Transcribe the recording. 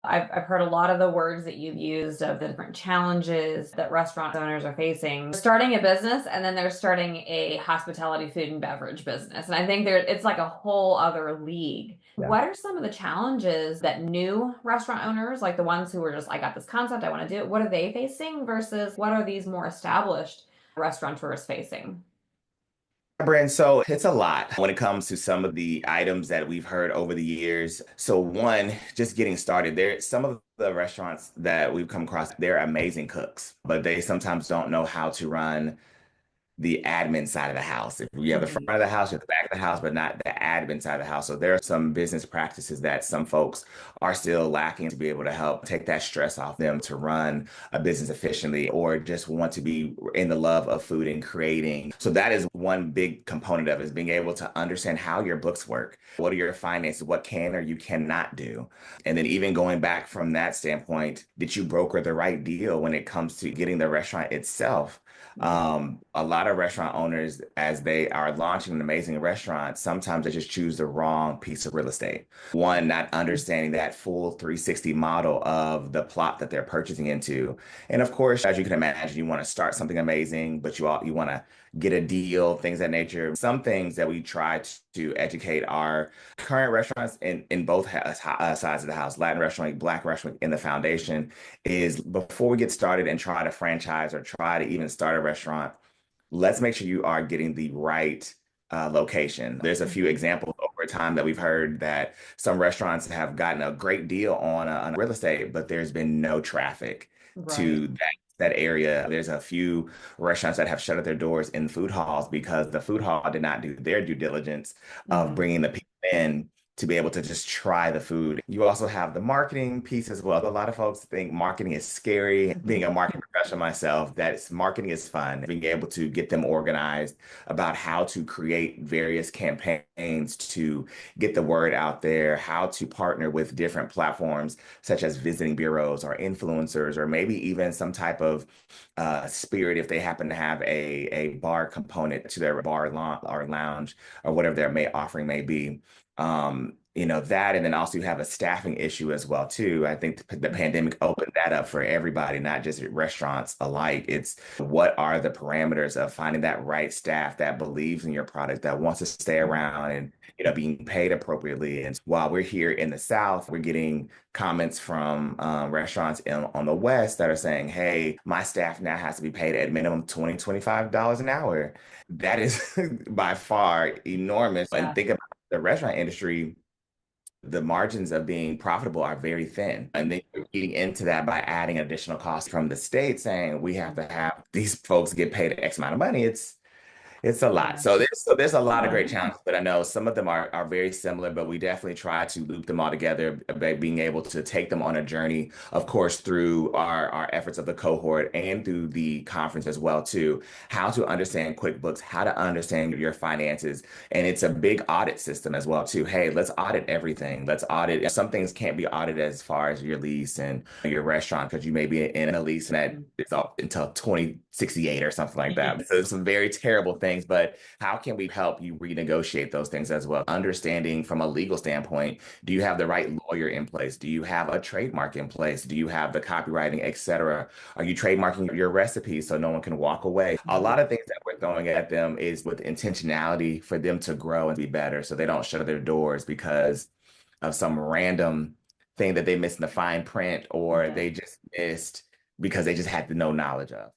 I've heard a lot of the words that you've used of the different challenges that restaurant owners are facing. Starting a business and then they're starting a hospitality food and beverage business. And I think it's like a whole other league. Yeah. What are some of the challenges that new restaurant owners, like the ones who are just, I got this concept, I want to do it, what are they facing versus what are these more established restaurateurs facing? Brinn, so it's a lot when it comes to some of the items that we've heard over the years. So one, just getting started, there some of the restaurants that we've come across, they're amazing cooks, but they sometimes don't know how to run the admin side of the house. If you have the front Mhm. of the house, you have the back of the house, but not the admin side of the house. So there are some business practices that some folks are still lacking to be able to help take that stress off them to run a business efficiently or just want to be in the love of food and creating. So that is one big component of it, is being able to understand how your books work. What are your finances? What can or you cannot do? And then even going back from that standpoint, did you broker the right deal when it comes to getting the restaurant itself? A lot of restaurant owners, as they are launching an amazing restaurant, sometimes they just choose the wrong piece of real estate. One, not understanding that full 360 model of the plot that they're purchasing into. And of course, as you can imagine, you want to start something amazing, but you want to get a deal, things of that nature. Some things that we try to educate our current restaurants in both sides of the house, Latin restaurant, Black restaurant, in the foundation, is before we get started and try to franchise or try to even start a restaurant, let's make sure you are getting the right location. There's a few Mhm. examples over time that we've heard that some restaurants have gotten a great deal on real estate, but there's been no traffic Right. to that area. There's a few restaurants that have shut their doors in food halls because the food hall did not do their due diligence of Mhm. bringing the people in to be able to just try the food. You also have the marketing piece as well. A lot of folks think marketing is scary. Being a marketing professional myself, marketing is fun. Being able to get them organized about how to create various campaigns to get the word out there, how to partner with different platforms such as visiting bureaus or influencers, or maybe even some type of spirit if they happen to have a bar component to their or lounge or whatever their offering may be. That, and then also you have a staffing issue as well too. I think the pandemic opened that up for everybody, not just restaurants alike. It's what are the parameters of finding that right staff that believes in your product, that wants to stay around and being paid appropriately. And while we're here in the South, we're getting comments from restaurants on the West that are saying, hey, my staff now has to be paid at minimum $25 an hour. That is by far enormous. And Yeah. think about the restaurant industry, the margins of being profitable are very thin. And then you're eating into that by adding additional costs from the state saying we have to have these folks get paid X amount of money. It's a lot. Yeah. So there's a lot of Yeah. great challenges, but I know some of them are very similar, but we definitely try to loop them all together by being able to take them on a journey, of course, through our efforts of the cohort and through the conference as well, too. How to understand QuickBooks, how to understand your finances. And it's a big audit system as well, too. Hey, let's audit everything. Let's audit. Some things can't be audited as far as your lease and your restaurant because you may be in a lease and that is up until 2068 or something like that. So some very terrible things, but how can we help you renegotiate those things as well? Understanding from a legal standpoint, do you have the right lawyer in place? Do you have a trademark in place? Do you have the copywriting, et cetera? Are you trademarking your recipes so no one can walk away? A lot of things that we're throwing at them is with intentionality for them to grow and be better so they don't shut their doors because of some random thing that they missed in the fine print or Yeah. they just missed because they just had no knowledge of.